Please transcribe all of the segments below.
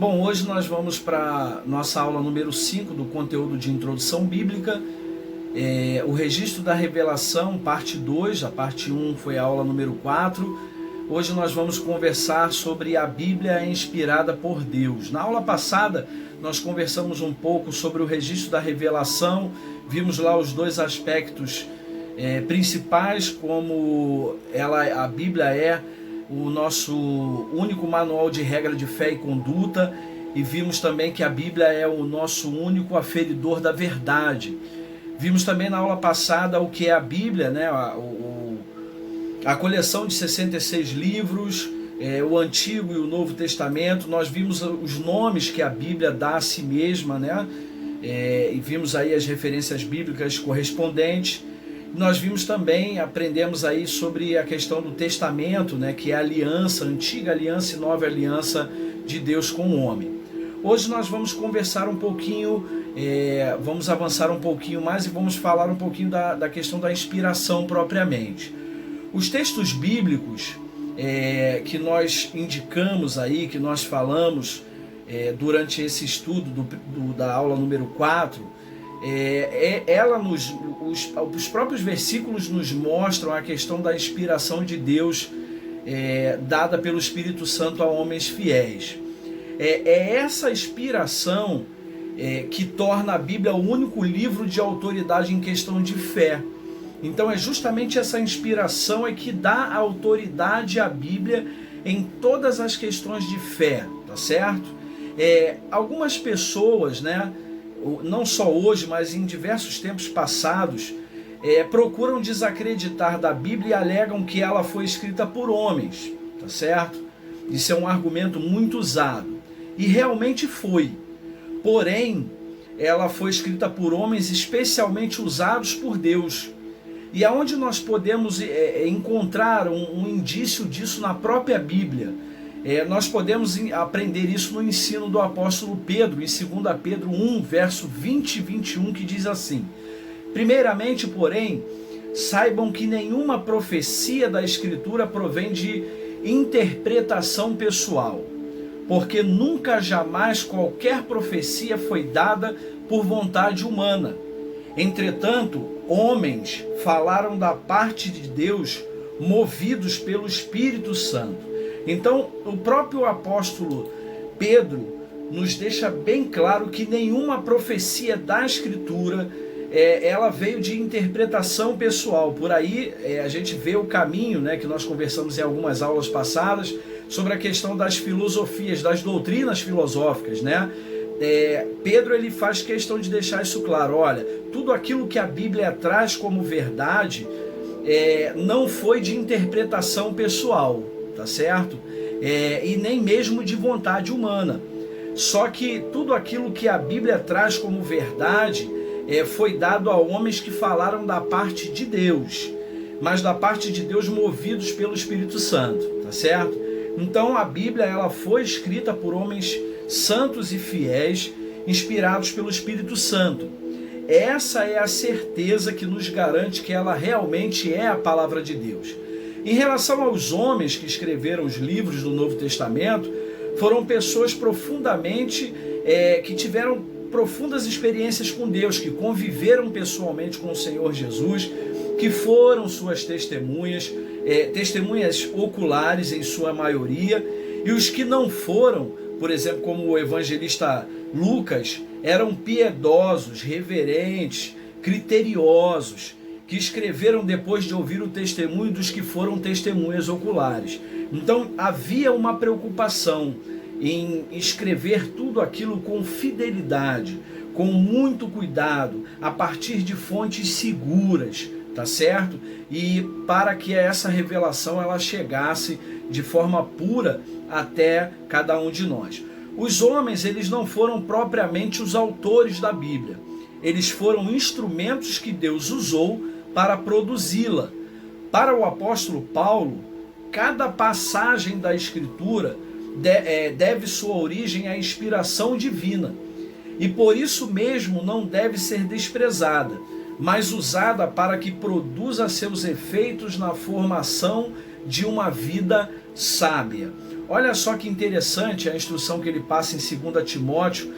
Bom, hoje nós vamos para nossa aula número 5 do conteúdo de Introdução Bíblica, o registro da revelação, parte 2, a parte 1 foi a aula número 4. Hoje nós vamos conversar sobre a Bíblia inspirada por Deus. Na aula passada nós conversamos um pouco sobre o registro da revelação, vimos lá os dois aspectos principais, como a Bíblia é o nosso único manual de regra de fé e conduta, e vimos também que a Bíblia é o nosso único aferidor da verdade. Vimos também na aula passada o que é a Bíblia, né? A coleção de 66 livros, o Antigo e o Novo Testamento. Nós vimos os nomes que a Bíblia dá a si mesma, né? E vimos aí as referências bíblicas correspondentes. Nós vimos também, aprendemos aí sobre a questão do testamento, né, que é a aliança, a antiga aliança e nova aliança de Deus com o homem. Hoje nós vamos conversar um pouquinho, vamos avançar um pouquinho mais e vamos falar um pouquinho da questão da inspiração propriamente. Os textos bíblicos que nós indicamos aí, que nós falamos durante esse estudo da aula número 4, os próprios versículos nos mostram a questão da inspiração de Deus dada pelo Espírito Santo a homens fiéis. É essa inspiração que torna a Bíblia o único livro de autoridade em questão de fé. Então é justamente essa inspiração que dá autoridade à Bíblia em todas as questões de fé, tá certo? Algumas pessoas, né, não só hoje, mas em diversos tempos passados, procuram desacreditar da Bíblia e alegam que ela foi escrita por homens, tá certo? Isso é um argumento muito usado, e realmente foi. Porém, ela foi escrita por homens especialmente usados por Deus. E aonde nós podemos encontrar um indício disso na própria Bíblia? Nós podemos aprender isso no ensino do apóstolo Pedro, em 2 Pedro 1, verso 20 e 21, que diz assim: primeiramente, porém, saibam que nenhuma profecia da Escritura provém de interpretação pessoal, porque nunca jamais qualquer profecia foi dada por vontade humana. Entretanto, homens falaram da parte de Deus, movidos pelo Espírito Santo. Então, o próprio apóstolo Pedro nos deixa bem claro que nenhuma profecia da Escritura ela veio de interpretação pessoal. Por aí a gente vê o caminho, né, que nós conversamos em algumas aulas passadas sobre a questão das filosofias, das doutrinas filosóficas, né? Pedro ele faz questão de deixar isso claro. Olha, tudo aquilo que a Bíblia traz como verdade não foi de interpretação pessoal, tá certo? E nem mesmo de vontade humana. Só que tudo aquilo que a Bíblia traz como verdade foi dado a homens que falaram da parte de Deus, mas da parte de Deus movidos pelo Espírito Santo, tá certo? Então a Bíblia ela foi escrita por homens santos e fiéis, inspirados pelo Espírito Santo. Essa é a certeza que nos garante que ela realmente é a palavra de Deus. Em relação aos homens que escreveram os livros do Novo Testamento, foram pessoas que tiveram profundas experiências com Deus, que conviveram pessoalmente com o Senhor Jesus, que foram suas testemunhas, testemunhas oculares em sua maioria, e os que não foram, por exemplo, como o evangelista Lucas, eram piedosos, reverentes, criteriosos, que escreveram depois de ouvir o testemunho dos que foram testemunhas oculares. Então havia uma preocupação em escrever tudo aquilo com fidelidade, com muito cuidado, a partir de fontes seguras, tá certo? E para que essa revelação ela chegasse de forma pura até cada um de nós. Os homens, eles não foram propriamente os autores da Bíblia. Eles foram instrumentos que Deus usou para produzi-la. Para o apóstolo Paulo, cada passagem da Escritura deve sua origem à inspiração divina. E por isso mesmo não deve ser desprezada, mas usada para que produza seus efeitos na formação de uma vida sábia. Olha só que interessante a instrução que ele passa em 2 Timóteo,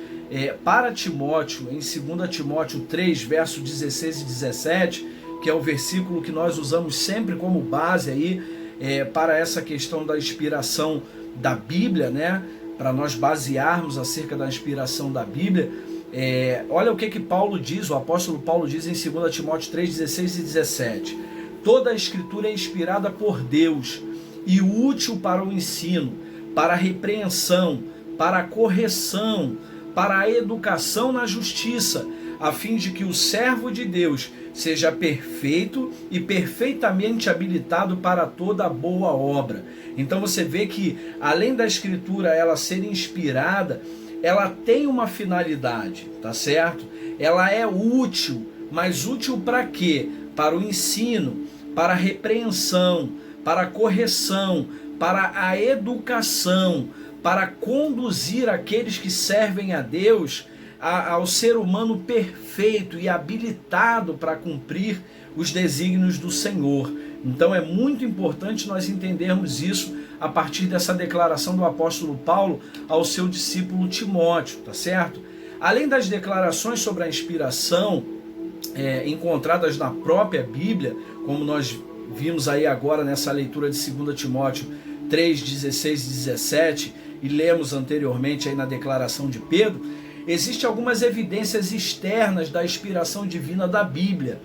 para Timóteo, em 2 Timóteo 3, versos 16 e 17, que é o versículo que nós usamos sempre como base aí, para essa questão da inspiração da Bíblia, né? Para nós basearmos acerca da inspiração da Bíblia. Olha o que Paulo diz, o apóstolo Paulo diz em 2 Timóteo 3, 16 e 17. Toda a escritura é inspirada por Deus e útil para o ensino, para a repreensão, para a correção, para a educação na justiça, a fim de que o servo de Deus seja perfeito e perfeitamente habilitado para toda boa obra. Então você vê que, além da escritura ela ser inspirada, ela tem uma finalidade, tá certo? Ela é útil, mas útil para quê? Para o ensino, para a repreensão, para a correção, para a educação, para conduzir aqueles que servem a Deus ao ser humano perfeito e habilitado para cumprir os desígnios do Senhor. Então é muito importante nós entendermos isso a partir dessa declaração do apóstolo Paulo ao seu discípulo Timóteo, tá certo? Além das declarações sobre a inspiração encontradas na própria Bíblia, como nós vimos aí agora nessa leitura de 2 Timóteo 3, 16 e 17, e lemos anteriormente aí na declaração de Pedro, existem algumas evidências externas da inspiração divina da Bíblia,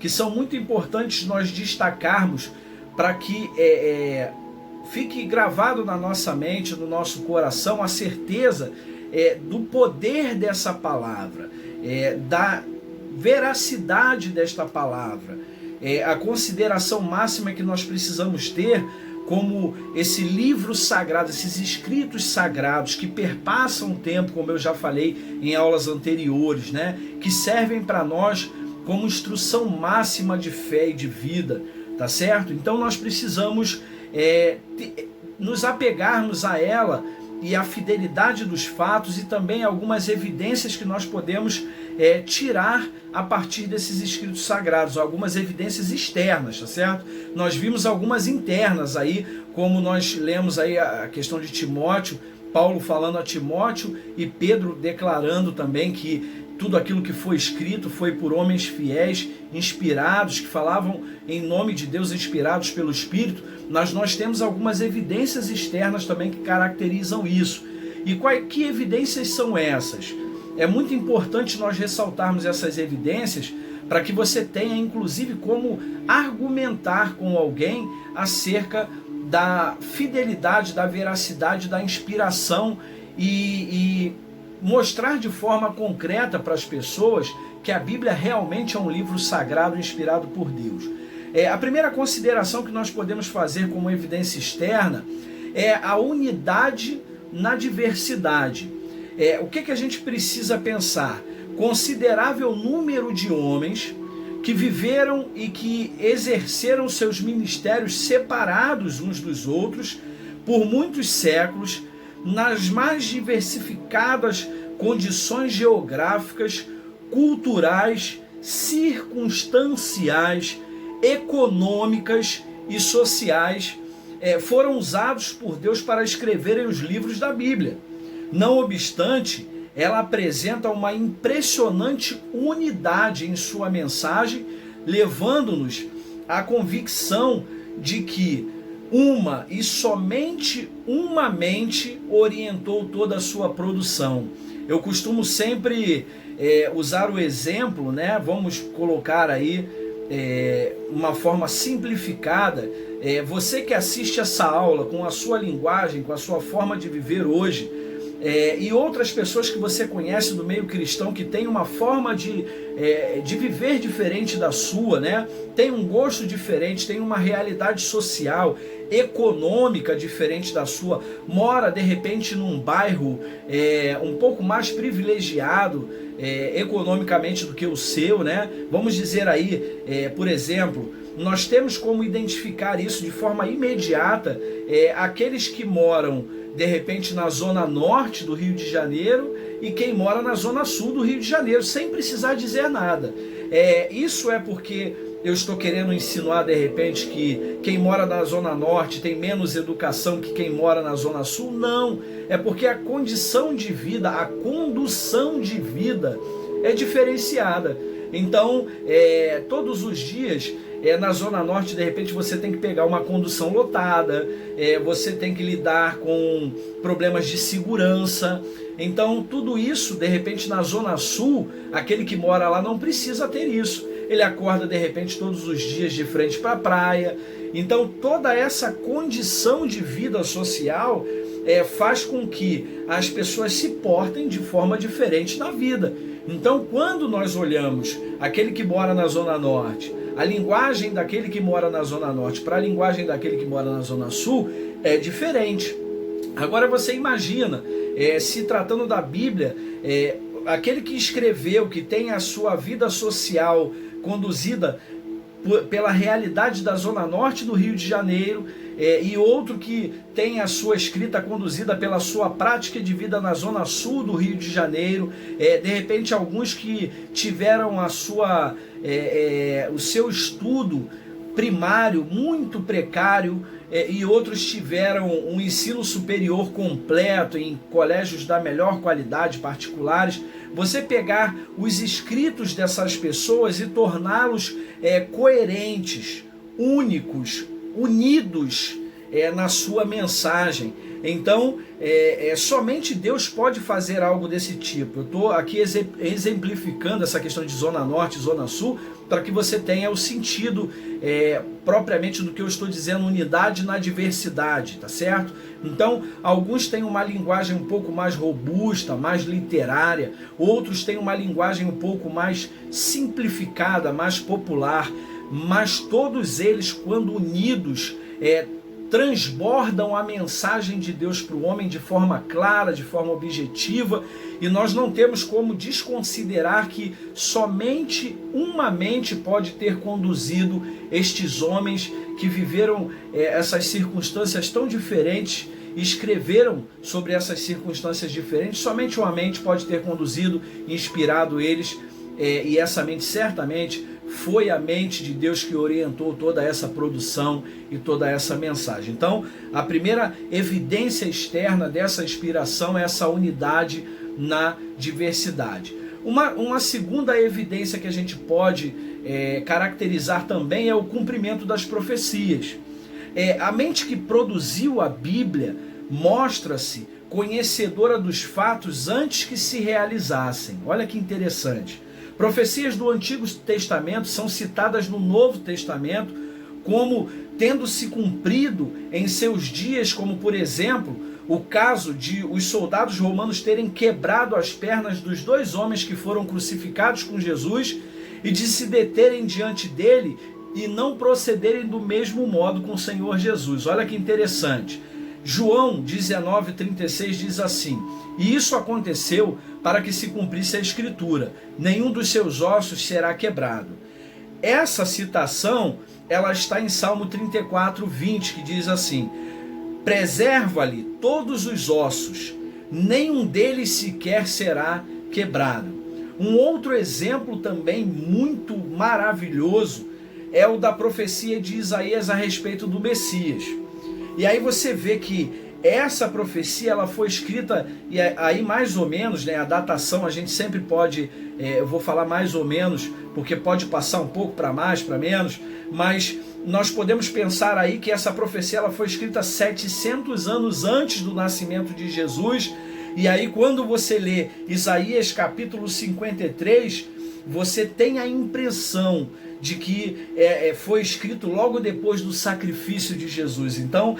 que são muito importantes nós destacarmos para que fique gravado na nossa mente, no nosso coração, a certeza do poder dessa palavra, da veracidade desta palavra, a consideração máxima que nós precisamos ter como esse livro sagrado, esses escritos sagrados que perpassam o tempo, como eu já falei em aulas anteriores, né? Que servem para nós como instrução máxima de fé e de vida, tá certo? Então nós precisamos nos apegarmos a ela e a fidelidade dos fatos e também algumas evidências que nós podemos tirar a partir desses escritos sagrados, algumas evidências externas, tá certo? Nós vimos algumas internas aí, como nós lemos aí a questão de Timóteo, Paulo falando a Timóteo e Pedro declarando também que tudo aquilo que foi escrito foi por homens fiéis, inspirados, que falavam em nome de Deus, inspirados pelo Espírito. Nós temos algumas evidências externas também que caracterizam isso. E que evidências são essas? É muito importante nós ressaltarmos essas evidências para que você tenha, inclusive, como argumentar com alguém acerca da fidelidade, da veracidade, da inspiração e mostrar de forma concreta para as pessoas que a Bíblia realmente é um livro sagrado inspirado por Deus. A primeira consideração que nós podemos fazer como evidência externa é a unidade na diversidade. O que a gente precisa pensar? Considerável número de homens que viveram e que exerceram seus ministérios separados uns dos outros por muitos séculos, nas mais diversificadas condições geográficas, culturais, circunstanciais, econômicas e sociais, foram usados por Deus para escreverem os livros da Bíblia. Não obstante, ela apresenta uma impressionante unidade em sua mensagem, levando-nos à convicção de que uma e somente uma mente orientou toda a sua produção. Eu costumo sempre usar o exemplo, né? Vamos colocar aí uma forma simplificada. Você que assiste essa aula com a sua linguagem, com a sua forma de viver hoje, e outras pessoas que você conhece do meio cristão que tem uma forma de viver diferente da sua, né? Tem um gosto diferente, tem uma realidade social, econômica diferente da sua, mora de repente num bairro um pouco mais privilegiado economicamente do que o seu, né? Vamos dizer aí, por exemplo, nós temos como identificar isso de forma imediata, aqueles que moram de repente na zona norte do Rio de Janeiro e quem mora na zona sul do Rio de Janeiro, sem precisar dizer nada. Isso é porque eu estou querendo insinuar de repente que quem mora na Zona Norte tem menos educação que quem mora na Zona Sul? Não, é porque a condição de vida, a condução de vida é diferenciada. Então, todos os dias, na Zona Norte, de repente, você tem que pegar uma condução lotada, você tem que lidar com problemas de segurança. Então, tudo isso, de repente, na Zona Sul, aquele que mora lá não precisa ter isso. Ele acorda, de repente, todos os dias de frente para a praia. Então, toda essa condição de vida social faz com que as pessoas se portem de forma diferente na vida. Então, quando nós olhamos aquele que mora na Zona Norte, a linguagem daquele que mora na Zona Norte para a linguagem daquele que mora na Zona Sul é diferente. Agora você imagina, se tratando da Bíblia, aquele que escreveu, que tem a sua vida social conduzida pela realidade da Zona Norte do Rio de Janeiro, e outro que tem a sua escrita conduzida pela sua prática de vida na Zona Sul do Rio de Janeiro, de repente alguns que tiveram o seu estudo primário muito precário, e outros tiveram um ensino superior completo em colégios da melhor qualidade, particulares. Você pegar os escritos dessas pessoas e torná-los coerentes, únicos, unidos na sua mensagem. Então, somente Deus pode fazer algo desse tipo. Eu estou aqui exemplificando essa questão de Zona Norte e Zona Sul, para que você tenha o sentido propriamente do que eu estou dizendo, unidade na diversidade, tá certo? Então, alguns têm uma linguagem um pouco mais robusta, mais literária, outros têm uma linguagem um pouco mais simplificada, mais popular, mas todos eles, quando unidos, transbordam a mensagem de Deus para o homem de forma clara, de forma objetiva, e nós não temos como desconsiderar que somente uma mente pode ter conduzido estes homens que viveram essas circunstâncias tão diferentes, escreveram sobre essas circunstâncias diferentes. Somente uma mente pode ter conduzido, inspirado eles, e essa mente certamente foi a mente de Deus que orientou toda essa produção e toda essa mensagem. Então, a primeira evidência externa dessa inspiração é essa unidade na diversidade. Uma segunda evidência que a gente pode caracterizar também é o cumprimento das profecias. A mente que produziu a Bíblia mostra-se conhecedora dos fatos antes que se realizassem. Olha que interessante. Profecias do Antigo Testamento são citadas no Novo Testamento como tendo se cumprido em seus dias, como por exemplo, o caso de os soldados romanos terem quebrado as pernas dos dois homens que foram crucificados com Jesus e de se deterem diante dele e não procederem do mesmo modo com o Senhor Jesus. Olha que interessante. João 19,36 diz assim: e isso aconteceu para que se cumprisse a Escritura, nenhum dos seus ossos será quebrado. Essa citação, ela está em Salmo 34:20, que diz assim: preserva-lhe todos os ossos, nenhum deles sequer será quebrado. Um outro exemplo também muito maravilhoso é o da profecia de Isaías a respeito do Messias. E aí você vê que essa profecia ela foi escrita, e aí mais ou menos, a datação a gente sempre pode, eu vou falar mais ou menos, porque pode passar um pouco para mais, para menos, mas nós podemos pensar aí que essa profecia ela foi escrita 700 anos antes do nascimento de Jesus. E aí quando você lê Isaías capítulo 53, você tem a impressão de que foi escrito logo depois do sacrifício de Jesus. Então,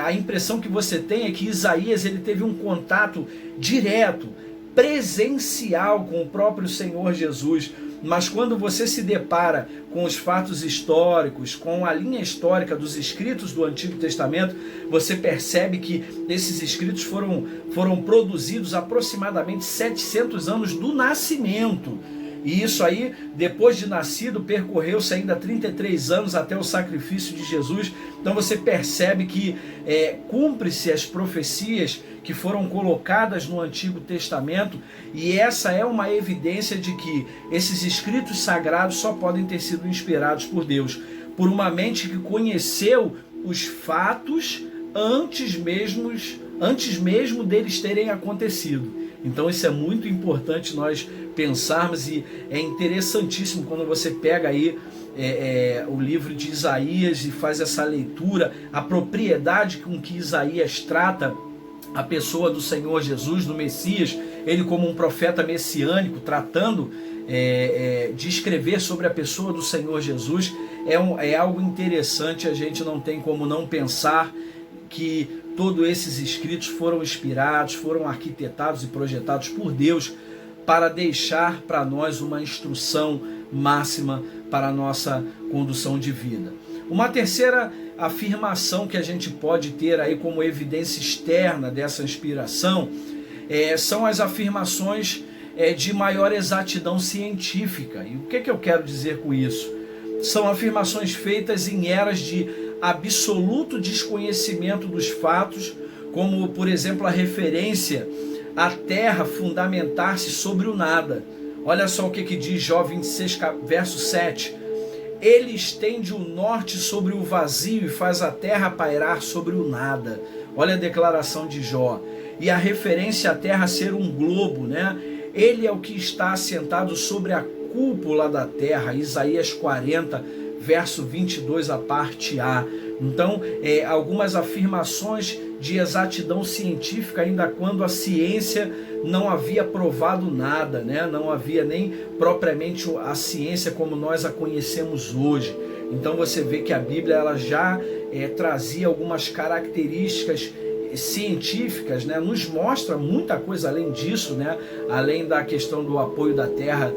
a impressão que você tem é que Isaías ele teve um contato direto, presencial com o próprio Senhor Jesus. Mas quando você se depara com os fatos históricos, com a linha histórica dos escritos do Antigo Testamento, você percebe que esses escritos foram produzidos aproximadamente 700 anos do nascimento E isso aí, depois de nascido, percorreu-se ainda 33 anos até o sacrifício de Jesus. Então você percebe que cumpre-se as profecias que foram colocadas no Antigo Testamento, e essa é uma evidência de que esses escritos sagrados só podem ter sido inspirados por Deus, por uma mente que conheceu os fatos antes mesmo deles terem acontecido. Então isso é muito importante nós pensarmos, e é interessantíssimo quando você pega aí o livro de Isaías e faz essa leitura, a propriedade com que Isaías trata a pessoa do Senhor Jesus, do Messias, ele como um profeta messiânico, tratando de escrever sobre a pessoa do Senhor Jesus, é algo interessante. A gente não tem como não pensar que todos esses escritos foram inspirados, foram arquitetados e projetados por Deus para deixar para nós uma instrução máxima para a nossa condução de vida. Uma terceira afirmação que a gente pode ter aí como evidência externa dessa inspiração são as afirmações de maior exatidão científica. E o que eu quero dizer com isso? São afirmações feitas em eras de absoluto desconhecimento dos fatos, como, por exemplo, a referência à Terra fundamentar-se sobre o nada. Olha só o que diz Jó 26, verso 7. Ele estende o norte sobre o vazio e faz a terra pairar sobre o nada. Olha a declaração de Jó. E a referência à terra ser um globo, né? Ele é o que está assentado sobre a cúpula da terra. Isaías 40, verso 22, a parte A. Então, algumas afirmações de exatidão científica, ainda quando a ciência não havia provado nada, né? Não havia nem propriamente a ciência como nós a conhecemos hoje. Então você vê que a Bíblia ela já trazia algumas características científicas, né? Nos mostra muita coisa além disso, né? Além da questão do apoio da Terra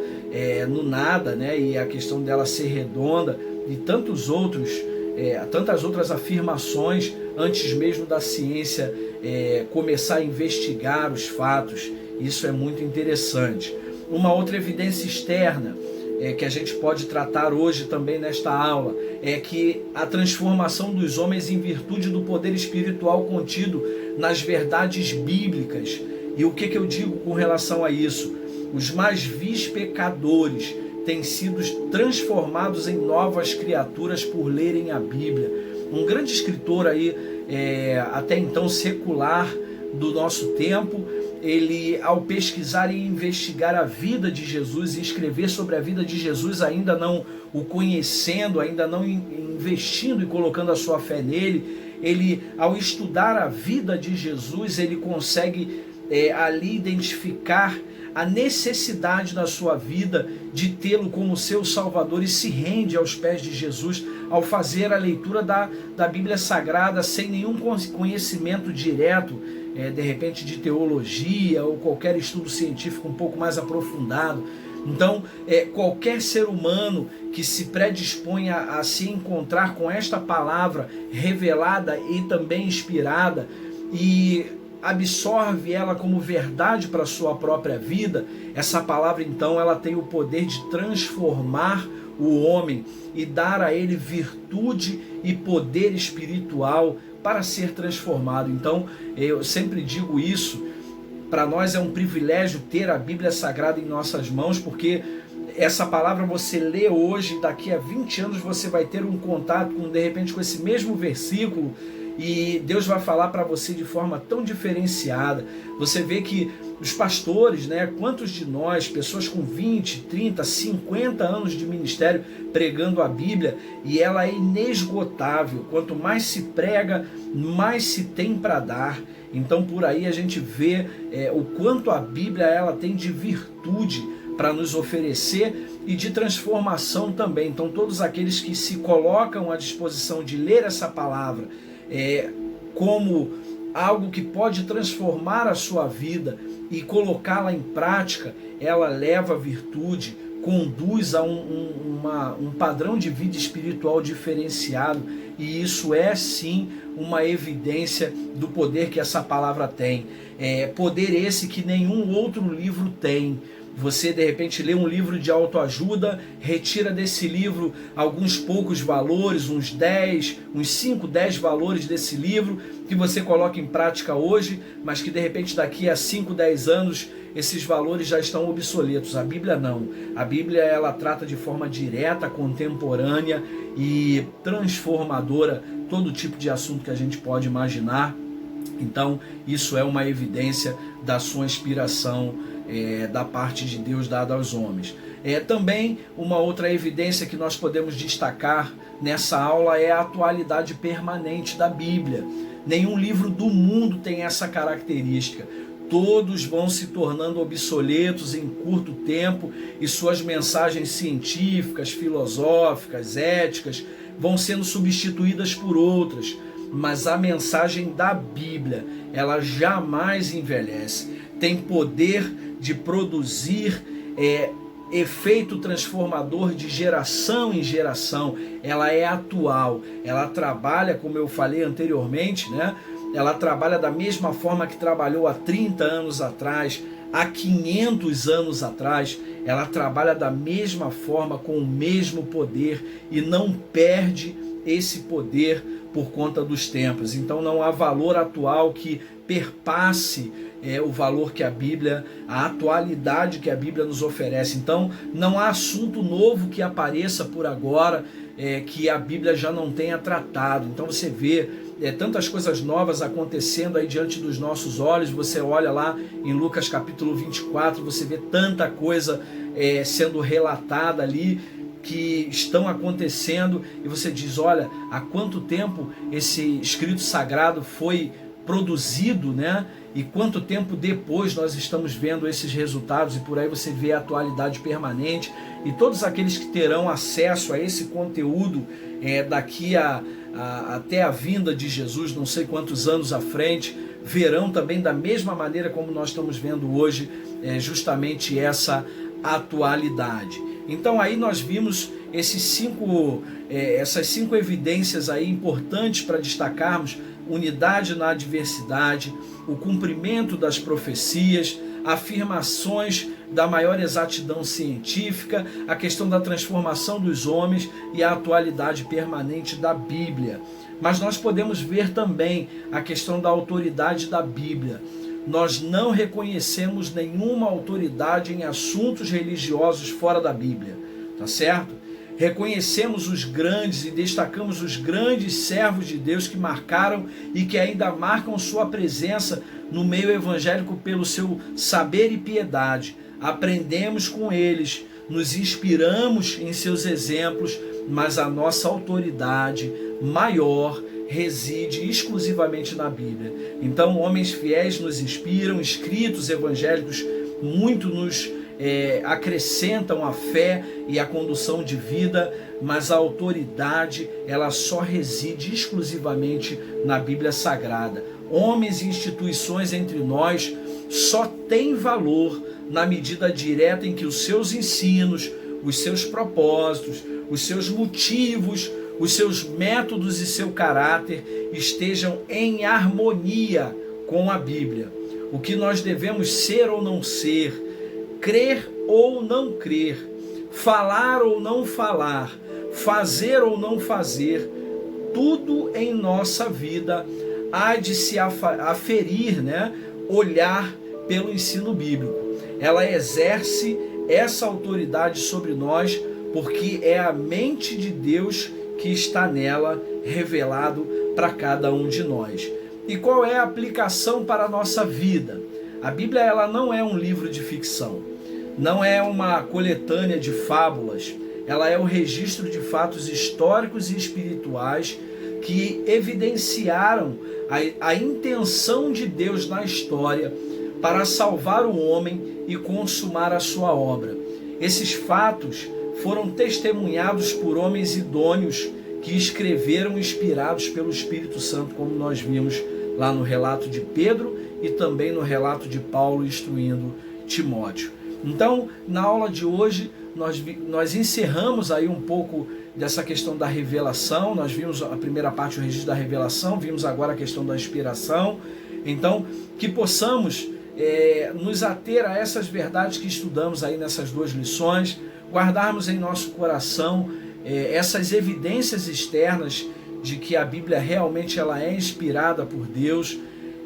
no nada, né? E a questão dela ser redonda e tantas outras afirmações antes mesmo da ciência começar a investigar os fatos. Isso é muito interessante. Uma outra evidência externa que a gente pode tratar hoje também nesta aula é que a transformação dos homens em virtude do poder espiritual contido nas verdades bíblicas. E o que eu digo com relação a isso? Os mais vis pecadores têm sido transformados em novas criaturas por lerem a Bíblia. Um grande escritor aí, até então secular do nosso tempo, ele, ao pesquisar e investigar a vida de Jesus e escrever sobre a vida de Jesus, ainda não o conhecendo, ainda não investindo e colocando a sua fé nele, ele, ao estudar a vida de Jesus, ele consegue ali identificar a necessidade da sua vida de tê-lo como seu Salvador, e se rende aos pés de Jesus ao fazer a leitura da Bíblia Sagrada sem nenhum conhecimento direto, de repente de teologia ou qualquer estudo científico um pouco mais aprofundado. Então, qualquer ser humano que se predisponha a se encontrar com esta palavra revelada e também inspirada e absorve ela como verdade para a sua própria vida, essa palavra então ela tem o poder de transformar o homem e dar a ele virtude e poder espiritual para ser transformado. Então eu sempre digo isso, para nós é um privilégio ter a Bíblia Sagrada em nossas mãos, porque essa palavra você lê hoje, daqui a 20 anos você vai ter um contato de repente com esse mesmo versículo, e Deus vai falar para você de forma tão diferenciada. Você vê que os pastores, né, quantos de nós, pessoas com 20, 30, 50 anos de ministério pregando a Bíblia, e ela é inesgotável. Quanto mais se prega, mais se tem para dar. Então por aí a gente vê o quanto a Bíblia ela tem de virtude para nos oferecer e de transformação também. Então todos aqueles que se colocam à disposição de ler essa palavra como algo que pode transformar a sua vida e colocá-la em prática, ela leva virtude, conduz a um padrão de vida espiritual diferenciado, e isso é sim uma evidência do poder que essa palavra tem. Poder esse que nenhum outro livro tem. Você de repente lê um livro de autoajuda, retira desse livro alguns poucos valores, uns 5, 10 valores desse livro que você coloca em prática hoje, mas que de repente daqui a 5, 10 anos esses valores já estão obsoletos. A Bíblia não. A Bíblia ela trata de forma direta, contemporânea e transformadora todo tipo de assunto que a gente pode imaginar. Então isso é uma evidência da sua inspiração da parte de Deus dada aos homens. Também uma outra evidência que nós podemos destacar nessa aula é a atualidade permanente da Bíblia. Nenhum livro do mundo tem essa característica. Todos vão se tornando obsoletos em curto tempo e suas mensagens científicas, filosóficas, éticas vão sendo substituídas por outras. Mas a mensagem da Bíblia, ela jamais envelhece. Tem poder de produzir efeito transformador de geração em geração. Ela é atual, ela trabalha, como eu falei anteriormente, né? Ela trabalha da mesma forma que trabalhou há 30 anos atrás, há 500 anos atrás. Ela trabalha da mesma forma, com o mesmo poder e não perde esse poder por conta dos tempos. Então não há valor atual que perpasse o valor que a Bíblia, a atualidade que a Bíblia nos oferece. Então não há assunto novo que apareça por agora que a Bíblia já não tenha tratado. Então você vê tantas coisas novas acontecendo aí diante dos nossos olhos. Você olha lá em Lucas capítulo 24, você vê tanta coisa sendo relatada ali, que estão acontecendo, e você diz, olha, há quanto tempo esse escrito sagrado foi produzido, né? E quanto tempo depois nós estamos vendo esses resultados, e por aí você vê a atualidade permanente, e todos aqueles que terão acesso a esse conteúdo daqui até a vinda de Jesus, não sei quantos anos à frente, verão também da mesma maneira como nós estamos vendo hoje, justamente essa atualidade. Então aí nós vimos essas cinco evidências aí importantes para destacarmos: unidade na diversidade, o cumprimento das profecias, afirmações da maior exatidão científica, a questão da transformação dos homens e a atualidade permanente da Bíblia. Mas nós podemos ver também a questão da autoridade da Bíblia. Nós não reconhecemos nenhuma autoridade em assuntos religiosos fora da Bíblia, tá certo? Reconhecemos os grandes e destacamos os grandes servos de Deus que marcaram e que ainda marcam sua presença no meio evangélico pelo seu saber e piedade. Aprendemos com eles, nos inspiramos em seus exemplos, mas a nossa autoridade maior reside exclusivamente na Bíblia. Então, homens fiéis nos inspiram, escritos evangélicos muito nos acrescentam a fé e a condução de vida, mas a autoridade ela só reside exclusivamente na Bíblia Sagrada. Homens e instituições entre nós só têm valor na medida direta em que os seus ensinos, os seus propósitos, os seus motivos, os seus métodos e seu caráter estejam em harmonia com a Bíblia. O que nós devemos ser ou não ser, crer ou não crer, falar ou não falar, fazer ou não fazer, tudo em nossa vida há de se aferir, né? Olhar pelo ensino bíblico. Ela exerce essa autoridade sobre nós porque é a mente de Deus que está nela revelado para cada um de nós. E qual é a aplicação para a nossa vida? A Bíblia ela não é um livro de ficção, não é uma coletânea de fábulas, ela é o registro de fatos históricos e espirituais que evidenciaram a intenção de Deus na história para salvar o homem e consumar a sua obra. Esses fatos foram testemunhados por homens idôneos que escreveram inspirados pelo Espírito Santo, como nós vimos lá no relato de Pedro e também no relato de Paulo instruindo Timóteo. Então, na aula de hoje, nós encerramos aí um pouco dessa questão da revelação. Nós vimos a primeira parte, o registro da revelação, vimos agora a questão da inspiração. Então, que possamos nos ater a essas verdades que estudamos aí nessas 2 lições, guardarmos em nosso coração essas evidências externas de que a Bíblia realmente ela é inspirada por Deus,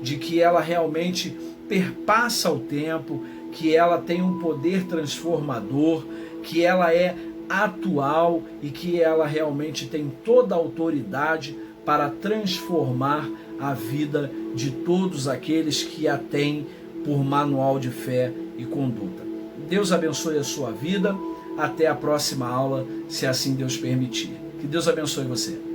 de que ela realmente perpassa o tempo, que ela tem um poder transformador, que ela é atual e que ela realmente tem toda a autoridade para transformar a vida de todos aqueles que a têm por manual de fé e conduta. Deus abençoe a sua vida. Até a próxima aula, se assim Deus permitir. Que Deus abençoe você.